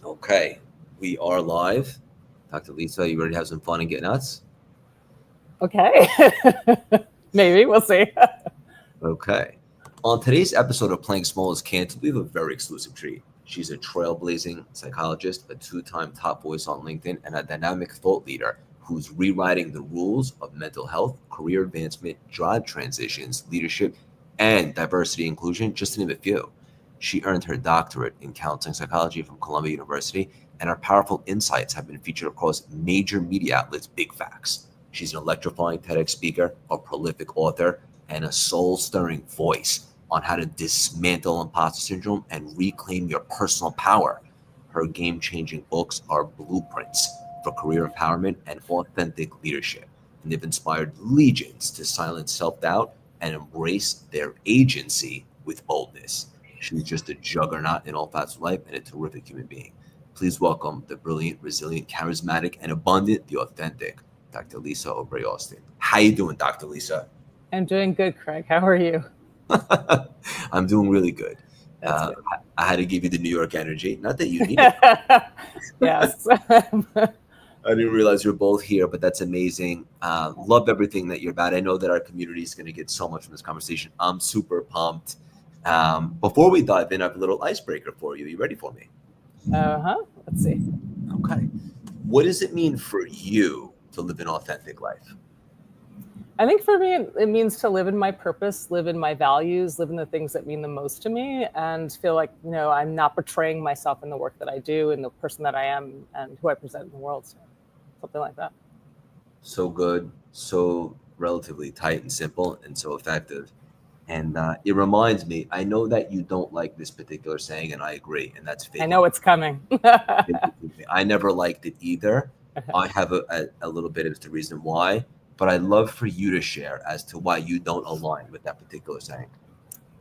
Okay, we are live. Dr. Lisa, you ready to have some fun and get nuts? Okay. Maybe we'll see. Okay. On today's episode of Playing Small is Canceled, we have a very exclusive treat. She's a trailblazing psychologist, a two-time top voice on LinkedIn, and a dynamic thought leader who's rewriting the rules of mental health, career advancement, job transitions, leadership, and diversity inclusion, just to name a few. She earned her doctorate in counseling psychology from Columbia University, and her powerful insights have been featured across major media outlets. Big facts. She's an electrifying TEDx speaker, a prolific author, and a soul stirring voice on how to dismantle imposter syndrome and reclaim your personal power. Her game changing books are blueprints for career empowerment and authentic leadership, and they've inspired legions to silence self doubt and embrace their agency with boldness. She's just a juggernaut in all facets of life and a terrific human being. Please welcome the brilliant, resilient, charismatic, and abundant, the authentic, Dr. Lisa Orbe-Austin. How you doing, Dr. Lisa? I'm doing good, Craig. How are you? I'm doing really good. That's Uh, good. I had to give you the New York energy. Not that you need it. Yes. I didn't realize you're both here, but that's amazing. Love everything that you're about. I know that our community is going to get so much from this conversation. I'm super pumped. Before we dive in, I have a little icebreaker for you. You ready for me? Let's see. Okay. What does it mean for you to live an authentic life? I think for me, it means to live in my purpose, live in my values, live in the things that mean the most to me, and feel like, I'm not betraying myself in the work that I do and the person that I am and who I present in the world. So something like that. So good, so relatively tight and simple, and so effective. And it reminds me, I know that you don't like this particular saying, and I agree, and that's I fake it. know it's coming. I never liked it either. I have a little bit of the reason why, but I'd love for you to share as to why you don't align with that particular saying.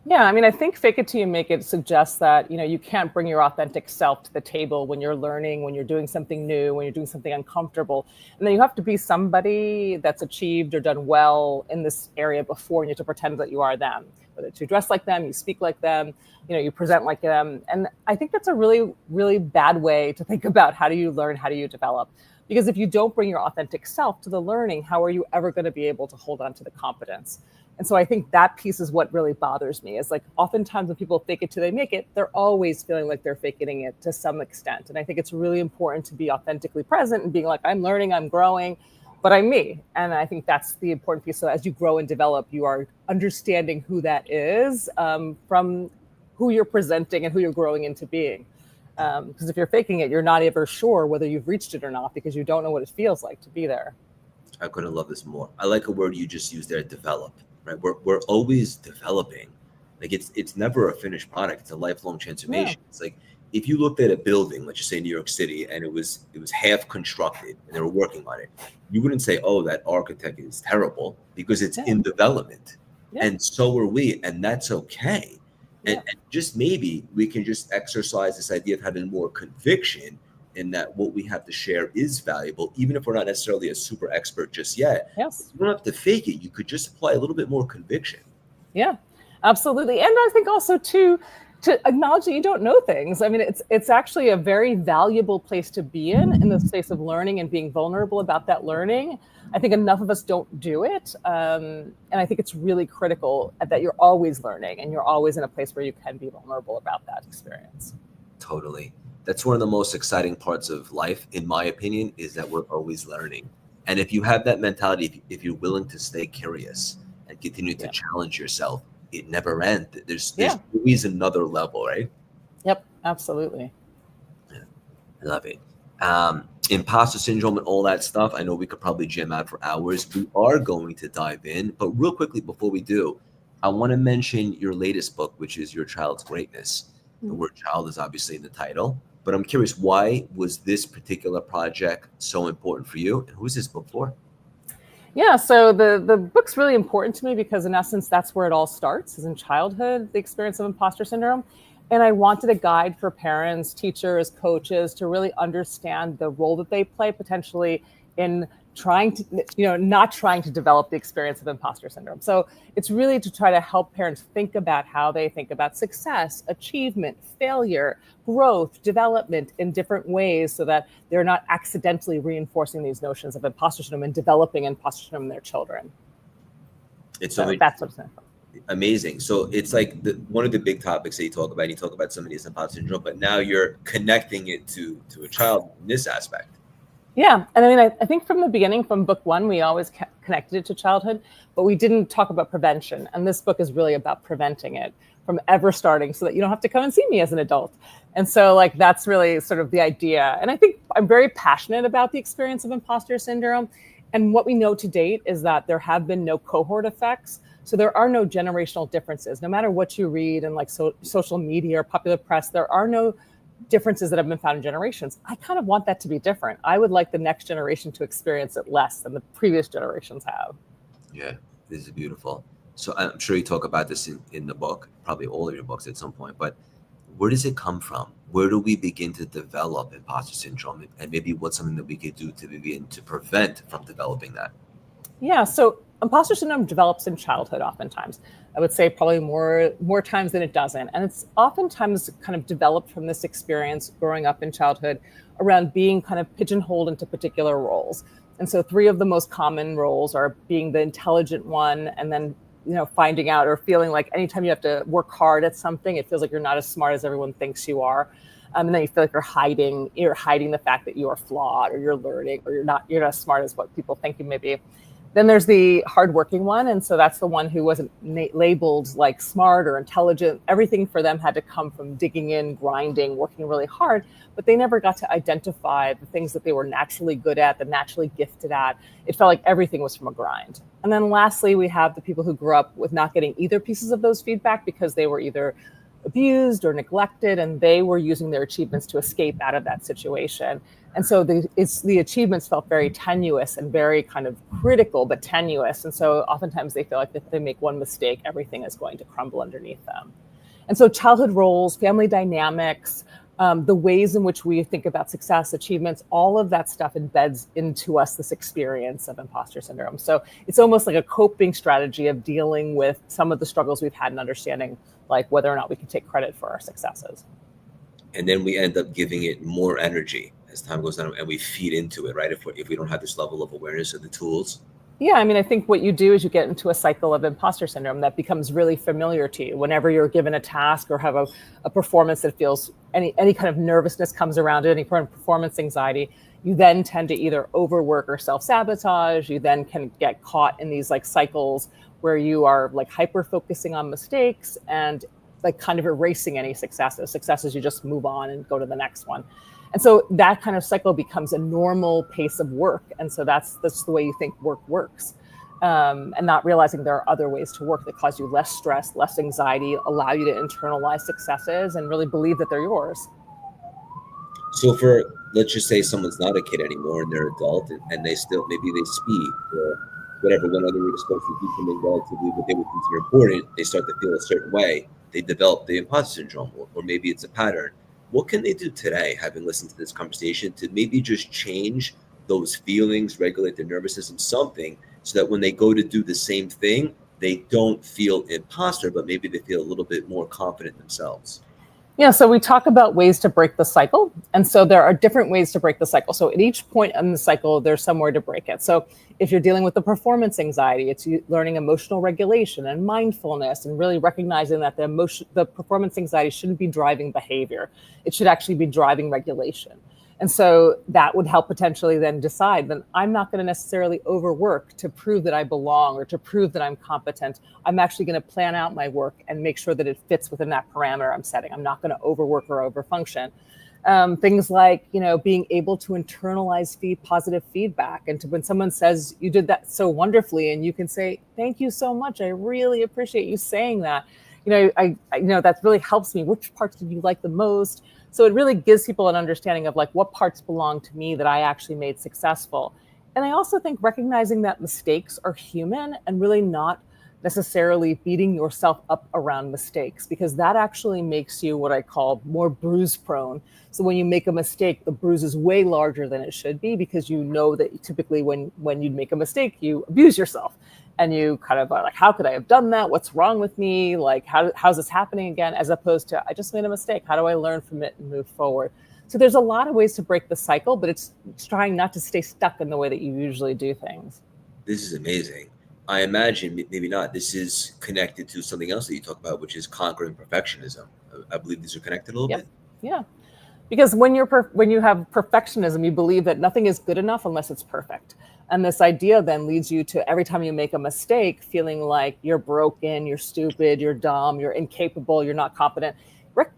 Yeah, I mean, I think fake it till you make it suggests that, you can't bring your authentic self to the table when you're learning, when you're doing something new, when you're doing something uncomfortable. And then you have to be somebody that's achieved or done well in this area before, and you have to pretend that you are them. Whether it's you dress like them, you speak like them, you present like them. And I think that's a really, really bad way to think about how do you learn, how do you develop. Because if you don't bring your authentic self to the learning, how are you ever going to be able to hold on to the competence? And so I think that piece is what really bothers me is like oftentimes when people fake it till they make it, they're always feeling like they're faking it to some extent. And I think it's really important to be authentically present and being like, I'm learning, I'm growing, but I'm me. And I think that's the important piece. So as you grow and develop, you are understanding who that is from who you're presenting and who you're growing into being. Because if you're faking it, you're not ever sure whether you've reached it or not because you don't know what it feels like to be there. I couldn't love this more. I like a word you just used there, develop. Right? We're always developing. Like it's never a finished product. It's a lifelong Yeah. transformation. It's like if you looked at a building, let's just say New York City, and it was half constructed and they were working on it, you wouldn't say, "Oh, that architect is terrible," because it's Yeah. in development, Yeah. and so are we, and that's okay. And, Yeah. and just maybe we can just exercise this idea of having more conviction in that what we have to share is valuable, even if we're not necessarily a super expert just yet. Yes. You don't have to fake it. You could just apply a little bit more conviction. Yeah, absolutely. And I think also to acknowledge that you don't know things. I mean, it's actually a very valuable place to be in the space of learning and being vulnerable about that learning. I think enough of us don't do it, and I think it's really critical that you're always learning and you're always in a place where you can be vulnerable about that experience. Totally. That's one of the most exciting parts of life, in my opinion, is that we're always learning. And if you have that mentality, if you're willing to stay curious and continue to Yeah. challenge yourself, it never ends. There's Yeah. always another level, right? Yep. Absolutely. Yeah, I love it. Imposter syndrome and all that stuff. I know we could probably jam out for hours. We are going to dive in, but real quickly before we do, I want to mention your latest book, which is Your Child's Greatness. The Mhm. word child is obviously in the title, but I'm curious, why was this particular project so important for you, and who's this book for? Yeah, so the book's really important to me because in essence that's where it all starts is in childhood, the experience of imposter syndrome. And I wanted a guide for parents, teachers, coaches to really understand the role that they play potentially in not trying to develop the experience of imposter syndrome. So it's really to try to help parents think about how they think about success, achievement, failure, growth, development in different ways, so that they're not accidentally reinforcing these notions of imposter syndrome and developing imposter syndrome in their children. It's so that's what it's meant for. Amazing. So it's like one of the big topics that you talk about. You talk about somebody with imposter syndrome, but now you're connecting it to a child in this aspect. Yeah. And I mean, I think from the beginning, from book one, we always connected it to childhood, but we didn't talk about prevention. And this book is really about preventing it from ever starting, so that you don't have to come and see me as an adult. And so like, that's really sort of the idea. And I think I'm very passionate about the experience of imposter syndrome. And what we know to date is that there have been no cohort effects. So there are no generational differences. No matter what you read in like social media or popular press, there are no differences that have been found in generations. I kind of want that to be different. I would like the next generation to experience it less than the previous generations have. Yeah, this is beautiful. So I'm sure you talk about this in the book, probably all of your books at some point, but where does it come from? Where do we begin to develop imposter syndrome? And maybe what's something that we could do to begin to prevent from developing that? Yeah, so imposter syndrome develops in childhood oftentimes. I would say probably more times than it doesn't. And it's oftentimes kind of developed from this experience growing up in childhood around being kind of pigeonholed into particular roles. And so 3 of the most common roles are being the intelligent one, and then finding out or feeling like anytime you have to work hard at something, it feels like you're not as smart as everyone thinks you are. And then you feel like you're hiding the fact that you are flawed, or you're learning, or you're not as smart as what people think you may be. Then there's the hardworking one. And so that's the one who wasn't labeled like smart or intelligent. Everything for them had to come from digging in, grinding, working really hard, but they never got to identify the things that they were naturally good at, the naturally gifted at. It felt like everything was from a grind. And then lastly, we have the people who grew up with not getting either pieces of those feedback, because they were either abused or neglected, and they were using their achievements to escape out of that situation. And so the achievements felt very tenuous and very kind of critical, but tenuous. And so oftentimes they feel like if they make one mistake, everything is going to crumble underneath them. And so childhood roles, family dynamics, the ways in which we think about success, achievements, all of that stuff embeds into us this experience of imposter syndrome. So it's almost like a coping strategy of dealing with some of the struggles we've had in understanding like whether or not we can take credit for our successes. And then we end up giving it more energy as time goes on, and we feed into it, right? If we don't have this level of awareness of the tools. Yeah, I mean, I think what you do is you get into a cycle of imposter syndrome that becomes really familiar to you. Whenever you're given a task or have a performance that feels any kind of nervousness comes around it, any kind of performance anxiety, you then tend to either overwork or self-sabotage. You then can get caught in these like cycles where you are like hyper focusing on mistakes and like kind of erasing any successes. Successes, you just move on and go to the next one. And so that kind of cycle becomes a normal pace of work. And so that's the way you think work works. And not realizing there are other ways to work that cause you less stress, less anxiety, allow you to internalize successes and really believe that they're yours. So let's just say someone's not a kid anymore and they're adult, and they still, maybe they speak or whatever, whenever they were supposed to do something relatively what they would consider important, they start to feel a certain way. They develop the imposter syndrome, or maybe it's a pattern. What can they do today, having listened to this conversation, to maybe just change those feelings, regulate their nervous system, something, so that when they go to do the same thing, they don't feel imposter, but maybe they feel a little bit more confident themselves? Yeah, so we talk about ways to break the cycle. And so there are different ways to break the cycle. So at each point in the cycle, there's somewhere to break it. So if you're dealing with the performance anxiety, it's learning emotional regulation and mindfulness, and really recognizing that the performance anxiety shouldn't be driving behavior. It should actually be driving regulation. And so that would help potentially then decide that I'm not going to necessarily overwork to prove that I belong or to prove that I'm competent. I'm actually going to plan out my work and make sure that it fits within that parameter I'm setting. I'm not going to overwork or overfunction. Things like, being able to internalize positive feedback. And when someone says you did that so wonderfully, and you can say, thank you so much. I really appreciate you saying that. That really helps me. Which parts did you like the most? So it really gives people an understanding of like what parts belong to me that I actually made successful. And I also think recognizing that mistakes are human and really not necessarily beating yourself up around mistakes, because that actually makes you what I call more bruise prone. So when you make a mistake, the bruise is way larger than it should be, because you know that typically when you make a mistake, you abuse yourself. And you kind of are like, how could I have done that? What's wrong with me? Like, how's this happening again? As opposed to, I just made a mistake. How do I learn from it and move forward? So there's a lot of ways to break the cycle, but it's trying not to stay stuck in the way that you usually do things. This is amazing. I imagine, maybe not, this is connected to something else that you talk about, which is conquering perfectionism. I believe these are connected a little bit. Yeah. Because when you have perfectionism, you believe that nothing is good enough unless it's perfect. And this idea then leads you to, every time you make a mistake, feeling like you're broken, you're stupid, you're dumb, you're incapable, you're not competent,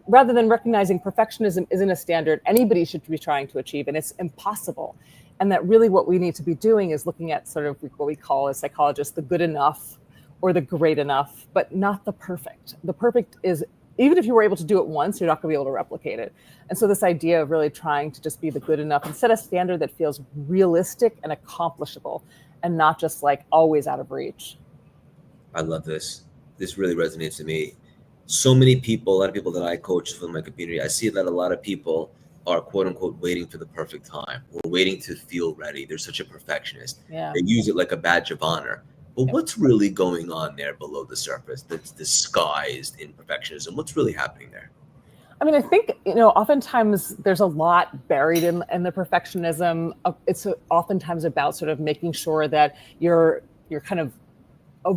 rather than recognizing perfectionism isn't a standard anybody should be trying to achieve, and it's impossible. And that really what we need to be doing is looking at sort of what we call as psychologists the good enough or the great enough, but not the perfect. The perfect is, even if you were able to do it once, you're not going to be able to replicate it. And so this idea of really trying to just be the good enough and set a standard that feels realistic and accomplishable, and not just like always out of reach. I love this. This really resonates to me. So many people, a lot of people that I coach from my community, I see that a lot of people are quote unquote waiting for the perfect time, or waiting to feel ready. They're such a perfectionist. Yeah. They use it like a badge of honor. But what's really going on there below the surface that's disguised in perfectionism? What's really happening there? I mean, I think, oftentimes there's a lot buried in the perfectionism. It's oftentimes about sort of making sure that you're kind of,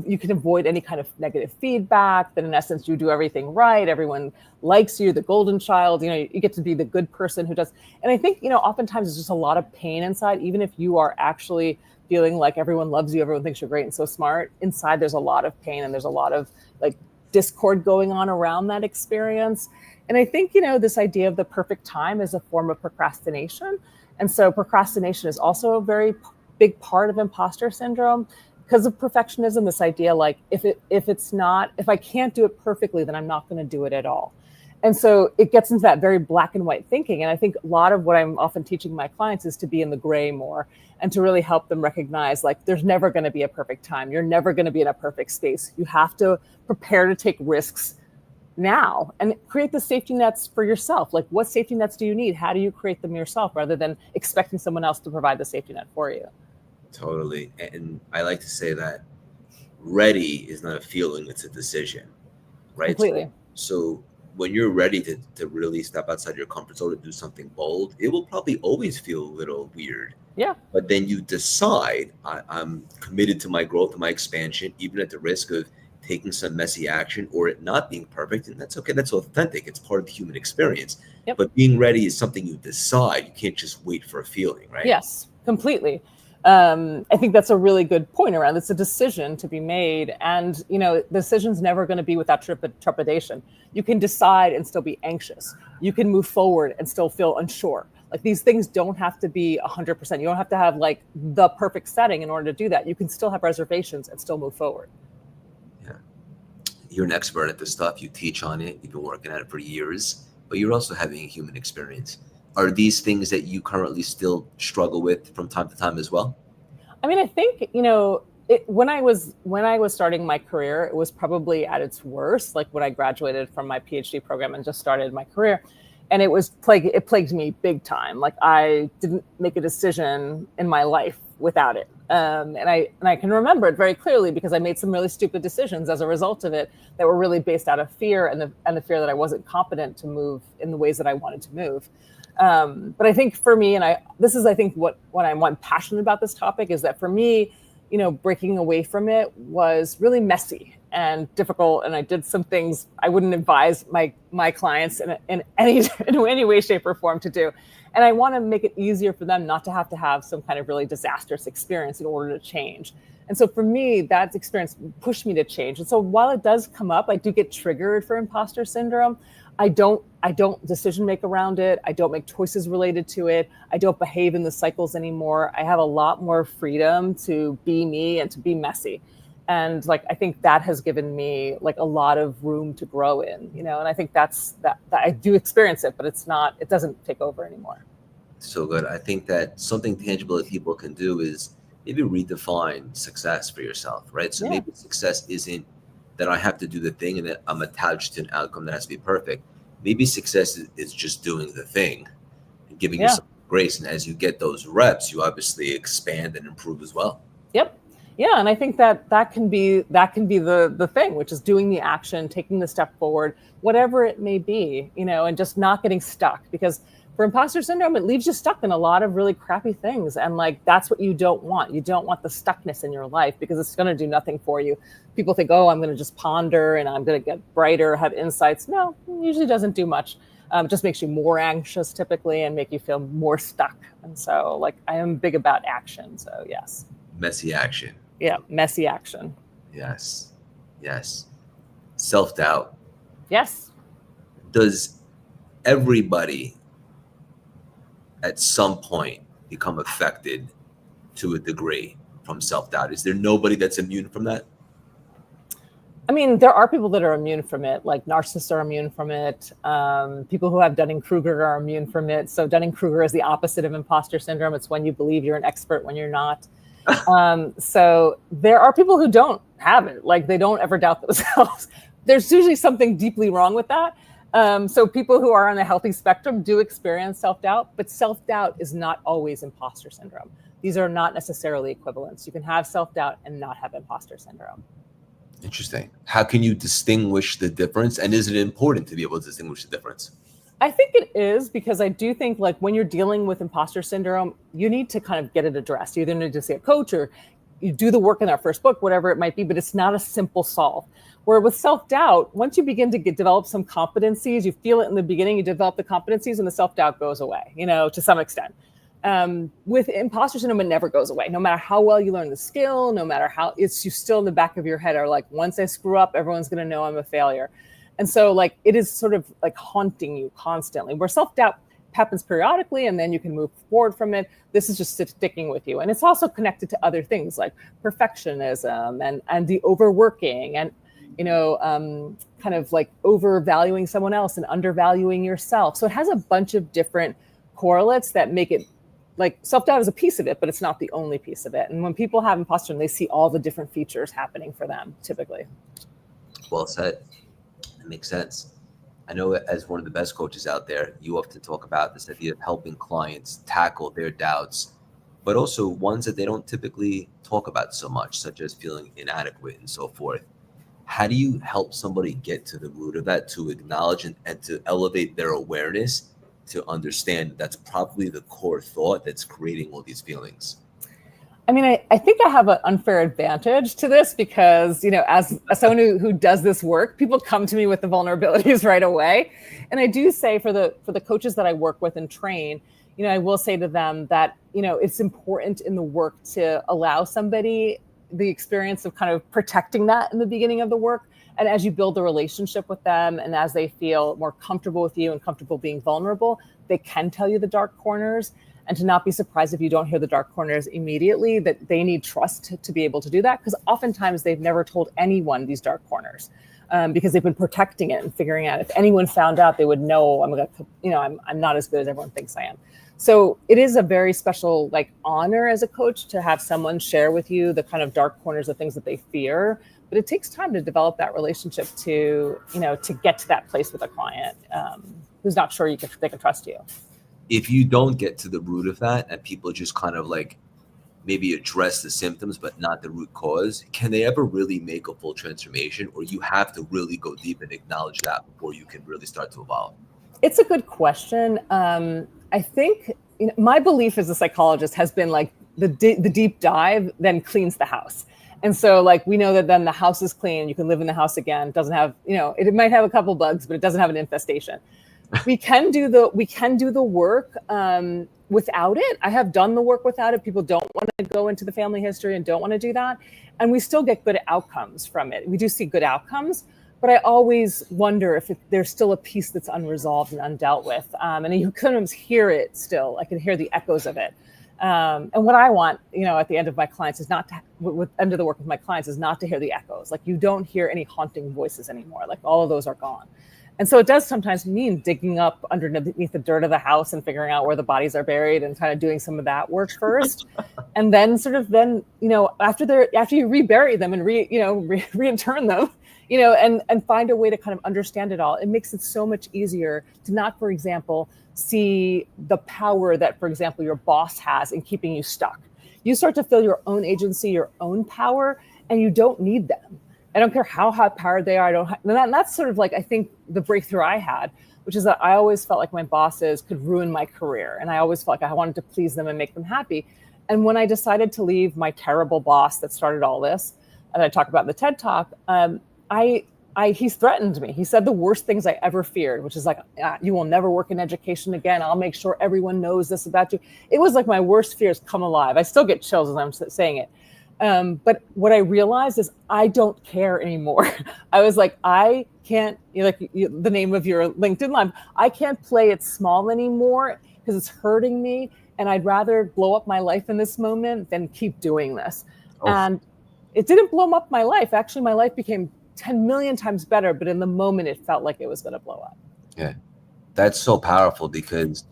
you can avoid any kind of negative feedback, that in essence you do everything right, everyone likes you, the golden child, you get to be the good person who does. And I think, oftentimes there's just a lot of pain inside, even if you are actually feeling like everyone loves you, everyone thinks you're great and so smart. Inside there's a lot of pain, and there's a lot of like discord going on around that experience. And I think, this idea of the perfect time is a form of procrastination. And so procrastination is also a very big part of imposter syndrome. Because of perfectionism, this idea like if I can't do it perfectly, then I'm not going to do it at all. And so it gets into that very black and white thinking. And I think a lot of what I'm often teaching my clients is to be in the gray more, and to really help them recognize like there's never going to be a perfect time. You're never going to be in a perfect space. You have to prepare to take risks now and create the safety nets for yourself. Like, what safety nets do you need? How do you create them yourself, rather than expecting someone else to provide the safety net for you? Totally. And I like to say that ready is not a feeling, it's a decision, right? Completely. So when you're ready to really step outside your comfort zone and do something bold, it will probably always feel a little weird. Yeah. But then you decide, I'm committed to my growth and my expansion, even at the risk of taking some messy action or it not being perfect. And that's okay. That's authentic. It's part of the human experience. Yep. But being ready is something you decide. You can't just wait for a feeling, right? Yes, completely. I think that's a really good point around. It's a decision to be made. And, the decision's never going to be without trepidation. You can decide and still be anxious. You can move forward and still feel unsure. Like, these things don't have to be 100%. You don't have to have like the perfect setting in order to do that. You can still have reservations and still move forward. Yeah. You're an expert at this stuff. You teach on it. You've been working at it for years, but you're also having a human experience. Are these things that you currently still struggle with from time to time as well? I mean, I think, when I was starting my career, it was probably at its worst, like when I graduated from my PhD program and just started my career. And it plagued me big time. Like, I didn't make a decision in my life without it. And I can remember it very clearly, because I made some really stupid decisions as a result of it that were really based out of fear, and the fear that I wasn't competent to move in the ways that I wanted to move. But I think for me, this is what I'm passionate about this topic, is that for me, breaking away from it was really messy and difficult. And I did some things I wouldn't advise my clients in any way, shape, or form to do. And I want to make it easier for them not to have some kind of really disastrous experience in order to change. And so for me, that experience pushed me to change. And so while it does come up, I do get triggered for imposter syndrome. I don't decision make around it. I don't make choices related to it. I don't behave in the cycles anymore. I have a lot more freedom to be me and to be messy. And I think that has given me a lot of room to grow in, and I think that I do experience it, but it doesn't take over anymore. So good. I think that something tangible that people can do is maybe redefine success for yourself, right? So Yeah. maybe success isn't that I have to do the thing and that I'm attached to an outcome that has to be perfect. Maybe success is just doing the thing and giving Yeah. yourself grace. And as you get those reps, you obviously expand and improve as well. Yep. Yeah, and I think that that can be the thing, which is doing the action, taking the step forward, whatever it may be, and just not getting stuck. Because for imposter syndrome, it leaves you stuck in a lot of really crappy things, and like that's what you don't want. You don't want the stuckness in your life because it's going to do nothing for you. People think, oh, I'm going to just ponder and I'm going to get brighter, have insights. No, it usually doesn't do much. Just makes you more anxious typically and make you feel more stuck. And so, like, I am big about action. So yes. Messy action. Yeah, messy action. Yes. Yes. Self-doubt. Yes. Does everybody at some point become affected to a degree from self-doubt? Is there nobody that's immune from that? I mean, there are people that are immune from it, like narcissists are immune from it. People who have Dunning-Kruger are immune from it. So Dunning-Kruger is the opposite of imposter syndrome. It's when you believe you're an expert when you're not. So there are people who don't have it, like they don't ever doubt themselves. There's usually something deeply wrong with that. So people who are on a healthy spectrum do experience self-doubt, but self-doubt is not always imposter syndrome. These are not necessarily equivalents. You can have self-doubt and not have imposter syndrome. Interesting. How can you distinguish the difference? And is it important to be able to distinguish the difference? I think it is, because I do think like when you're dealing with imposter syndrome, you need to kind of get it addressed. You either need to see a coach or you do the work in our first book, whatever it might be, but it's not a simple solve. Where with self-doubt, once you begin to develop some competencies, you feel it in the beginning, you develop the competencies and the self-doubt goes away, to some extent. With imposter syndrome, it never goes away. No matter how well you learn the skill, no matter how you still in the back of your head are like, once I screw up, everyone's going to know I'm a failure. And so like, it is sort of like haunting you constantly, where self-doubt happens periodically and then you can move forward from it. This is just sticking with you. And it's also connected to other things like perfectionism and the overworking and, kind of like overvaluing someone else and undervaluing yourself. So it has a bunch of different correlates that make it like self-doubt is a piece of it, but it's not the only piece of it. And when people have imposter syndrome, they see all the different features happening for them typically. Well said. It makes sense. I know as one of the best coaches out there, you often talk about this idea of helping clients tackle their doubts, but also ones that they don't typically talk about so much, such as feeling inadequate and so forth. How do you help somebody get to the root of that, to acknowledge and to elevate their awareness to understand that's probably the core thought that's creating all these feelings? I mean, I think I have an unfair advantage to this because, as someone who does this work, people come to me with the vulnerabilities right away. And I do say for the coaches that I work with and train, I will say to them that, it's important in the work to allow somebody the experience of kind of protecting that in the beginning of the work. And as you build the relationship with them and as they feel more comfortable with you and comfortable being vulnerable, they can tell you the dark corners. And to not be surprised if you don't hear the dark corners immediately, that they need trust to be able to do that. Because oftentimes they've never told anyone these dark corners because they've been protecting it and figuring out if anyone found out, they would know I'm not as good as everyone thinks I am. So it is a very special honor as a coach to have someone share with you the kind of dark corners of things that they fear. But it takes time to develop that relationship to get to that place with a client who's not sure they can trust you. If you don't get to the root of that and people just kind of maybe address the symptoms but not the root cause, can they ever really make a full transformation, or you have to really go deep and acknowledge that before you can really start to evolve? It's a good question. I think my belief as a psychologist has been the deep dive then cleans the house. And so we know that then the house is clean, you can live in the house again. It doesn't have, it might have a couple bugs, but it doesn't have an infestation. We can do the work without it. I have done the work without it. People don't want to go into the family history and don't want to do that. And we still get good outcomes from it. We do see good outcomes, but I always wonder if there's still a piece that's unresolved and undealt with. And you sometimes hear it still. I can hear the echoes of it. And what I want, at the end of my clients is not to, with end of the work with my clients is not to hear the echoes. You don't hear any haunting voices anymore. All of those are gone. And so it does sometimes mean digging up underneath the dirt of the house and figuring out where the bodies are buried and kind of doing some of that work first. And then after you rebury them and reintern them, and find a way to kind of understand it all, it makes it so much easier to not, for example, see the power that, for example, your boss has in keeping you stuck. You start to feel your own agency, your own power, and you don't need them. I don't care how high powered they are. And that's sort of like, I think, the breakthrough I had, which is that I always felt like my bosses could ruin my career. And I always felt like I wanted to please them and make them happy. And when I decided to leave my terrible boss that started all this, and I talk about in the TED Talk, he threatened me. He said the worst things I ever feared, which is like, you will never work in education again. I'll make sure everyone knows this about you. It was like my worst fears come alive. I still get chills as I'm saying it. But what I realized is I don't care anymore. I was like, I can't, the name of your LinkedIn Live, I can't play it small anymore because it's hurting me. And I'd rather blow up my life in this moment than keep doing this. Oh. And it didn't blow up my life. Actually, my life became 10 million times better. But in the moment, it felt like it was going to blow up. Yeah, that's so powerful because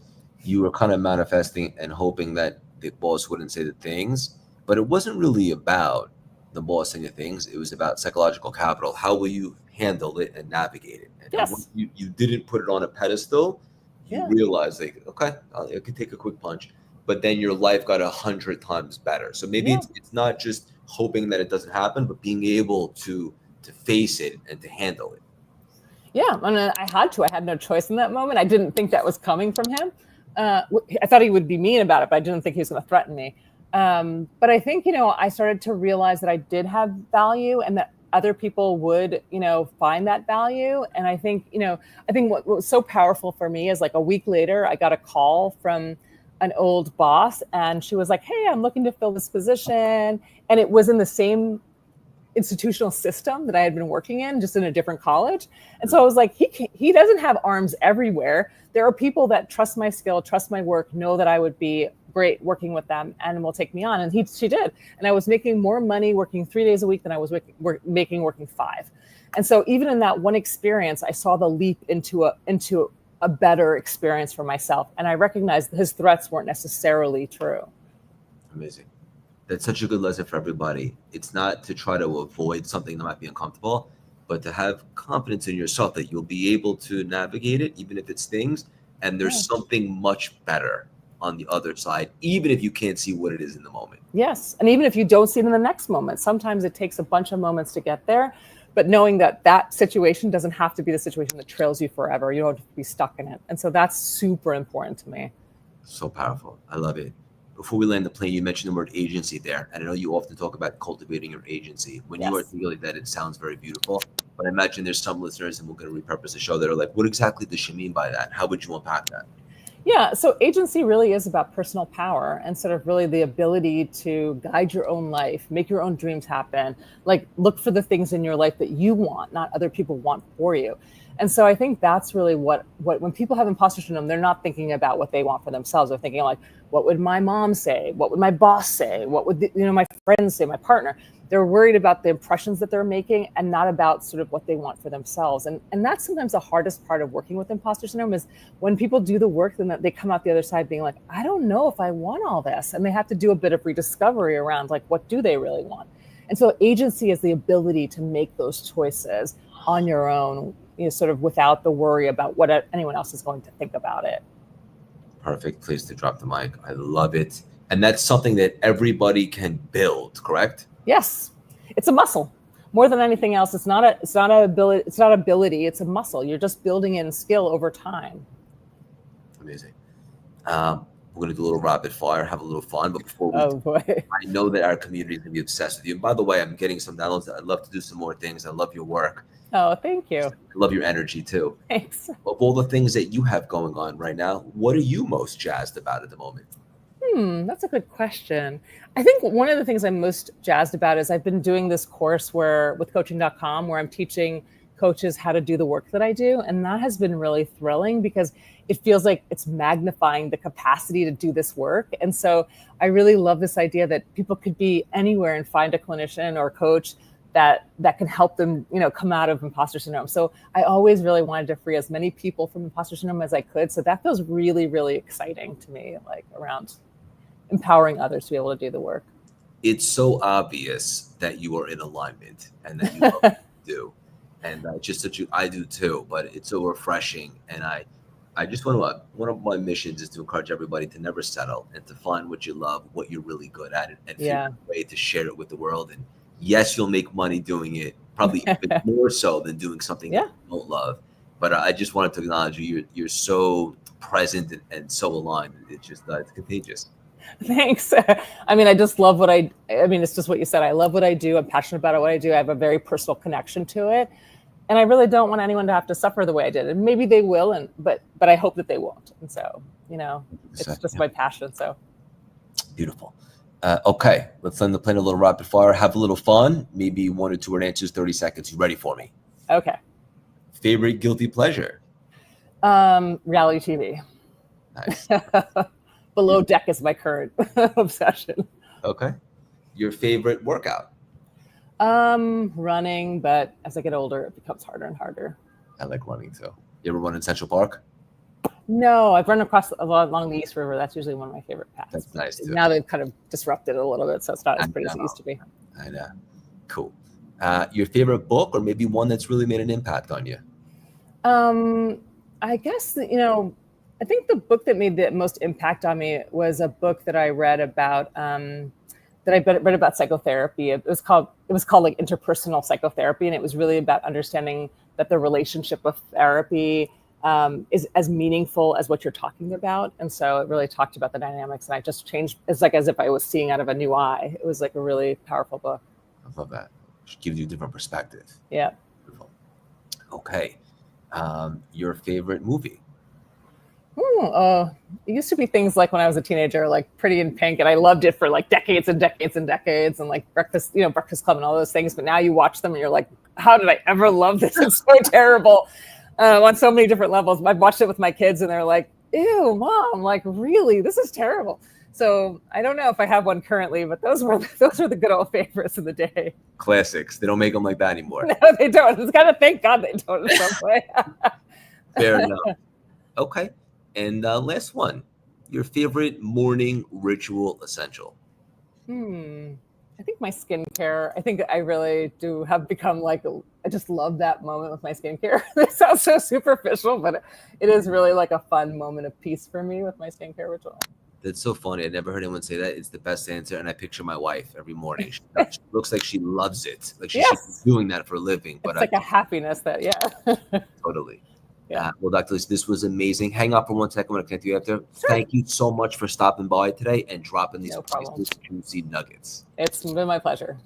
you were kind of manifesting and hoping that the boss wouldn't say the things. But it wasn't really about the boss saying the things. It was about psychological capital. How will you handle it and navigate it? And yes. You didn't put it on a pedestal. You realized, like, okay, I could take a quick punch. But then your life got 100 times better. So maybe it's not just hoping that it doesn't happen, but being able to face it and to handle it. Yeah, and I had to. I had no choice in that moment. I didn't think that was coming from him. I thought he would be mean about it, but I didn't think he was going to threaten me. But I think, I started to realize that I did have value and that other people would, find that value. And I think, what was so powerful for me is like a week later, I got a call from an old boss and she was like, hey, I'm looking to fill this position. And it was in the same institutional system that I had been working in, just in a different college. And so I was like, he doesn't have arms everywhere. There are people that trust my skill, trust my work, know that I would be great working with them and will take me on. And she did. And I was making more money working 3 days a week than I was making working 5. And so even in that one experience, I saw the leap into a better experience for myself. And I recognized his threats weren't necessarily true. Amazing. That's such a good lesson for everybody. It's not to try to avoid something that might be uncomfortable, but to have confidence in yourself that you'll be able to navigate it, even if it stings. And there's something much better on the other side, even if you can't see what it is in the moment. Yes. And even if you don't see it in the next moment, sometimes it takes a bunch of moments to get there. But knowing that situation doesn't have to be the situation that trails you forever. You don't have to be stuck in it. And so that's super important to me. So powerful. I love it. Before we land the plane, you mentioned the word agency there. And I know you often talk about cultivating your agency. When you articulate that, it sounds very beautiful. But I imagine there's some listeners, and we're going to repurpose the show, that are like, what exactly does she mean by that? How would you unpack that? Yeah, so agency really is about personal power and sort of really the ability to guide your own life, make your own dreams happen, like look for the things in your life that you want, not other people want for you. And so I think that's really what when people have imposter syndrome, they're not thinking about what they want for themselves. They're thinking like, what would my mom say? What would my boss say? What would my friends say, my partner? They're worried about the impressions that they're making and not about sort of what they want for themselves. And that's sometimes the hardest part of working with imposter syndrome is when people do the work, then they come out the other side being like, I don't know if I want all this. And they have to do a bit of rediscovery around like, what do they really want? And so agency is the ability to make those choices on your own, sort of without the worry about what anyone else is going to think about it. Perfect place to drop the mic. I love it. And that's something that everybody can build, correct? Yes, it's a muscle. More than anything else, it's not ability, it's a muscle. You're just building in skill over time. Amazing. We're going to do a little rapid fire, have a little fun. But before I know that our community is going to be obsessed with you. And by the way, I'm getting some downloads. I'd love to do some more things. I love your work. Oh, thank you. I love your energy too. Thanks. Of all the things that you have going on right now, what are you most jazzed about at the moment? That's a good question. I think one of the things I'm most jazzed about is I've been doing this course with coaching.com where I'm teaching coaches how to do the work that I do. And that has been really thrilling because it feels like it's magnifying the capacity to do this work. And so I really love this idea that people could be anywhere and find a clinician or coach that can help them, come out of imposter syndrome. So I always really wanted to free as many people from imposter syndrome as I could. So that feels really, really exciting to me, like around empowering others to be able to do the work. It's so obvious that you are in alignment and that you love what you do. And just that I do too, but it's so refreshing. And I just want to, one of my missions is to encourage everybody to never settle and to find what you love, what you're really good at, and figure out a way to share it with the world. And yes, you'll make money doing it, probably even more so than doing something you don't love. But I just wanted to acknowledge you. You're so present and so aligned. It's just, it's contagious. Thanks. I mean, I just love what I mean, it's just what you said. I love what I do. I'm passionate about what I do. I have a very personal connection to it. And I really don't want anyone to have to suffer the way I did. And maybe they will, but I hope that they won't. And so, it's just my passion. So beautiful. Okay, let's land the plane a little rapid fire. Have a little fun. Maybe 1 or 2 word answers, 30 seconds. You ready for me? Okay. Favorite guilty pleasure? Reality TV. Nice. Below Deck is my current obsession. Okay. Your favorite workout? Running, but as I get older, it becomes harder and harder. I like running too. You ever run in Central Park? No, I've run along the East River. That's usually one of my favorite paths. That's nice too. Now they've kind of disrupted it a little bit, so it's not as pretty as it used to be. I know. Cool. Your favorite book, or maybe one that's really made an impact on you? I guess, I think the book that made the most impact on me was a book that I read about, read about psychotherapy. It was called like interpersonal psychotherapy. And it was really about understanding that the relationship of therapy is as meaningful as what you're talking about. And so it really talked about the dynamics, and I just changed. It's like as if I was seeing out of a new eye. It was like a really powerful book. I love that. It gives you a different perspective. Yeah. Beautiful. Okay. Your favorite movie? It used to be things like when I was a teenager, like Pretty in Pink, and I loved it for like decades and decades and decades, and like Breakfast Club and all those things. But now you watch them and you're like, how did I ever love this? It's so terrible on so many different levels. I've watched it with my kids and they're like, ew, Mom, like really, this is terrible. So I don't know if I have one currently, but those were the good old favorites of the day. Classics. They don't make them like that anymore. No, they don't. It's kind of thank God they don't in some way. Fair enough. Okay. And last one, your favorite morning ritual essential? I think my skincare. I think I really do have become like, I just love that moment with my skincare. It sounds so superficial, but it is really like a fun moment of peace for me with my skincare ritual. That's so funny. I never heard anyone say that. It's the best answer. And I picture my wife every morning. She looks like she loves it. Like she's doing that for a living. But it's like a happiness that, Totally. Yeah. Well, Dr. Lisa, this was amazing. Hang up for 1 second. I'm going to connect you after. Sure. Thank you so much for stopping by today and dropping these juicy nuggets. It's been my pleasure.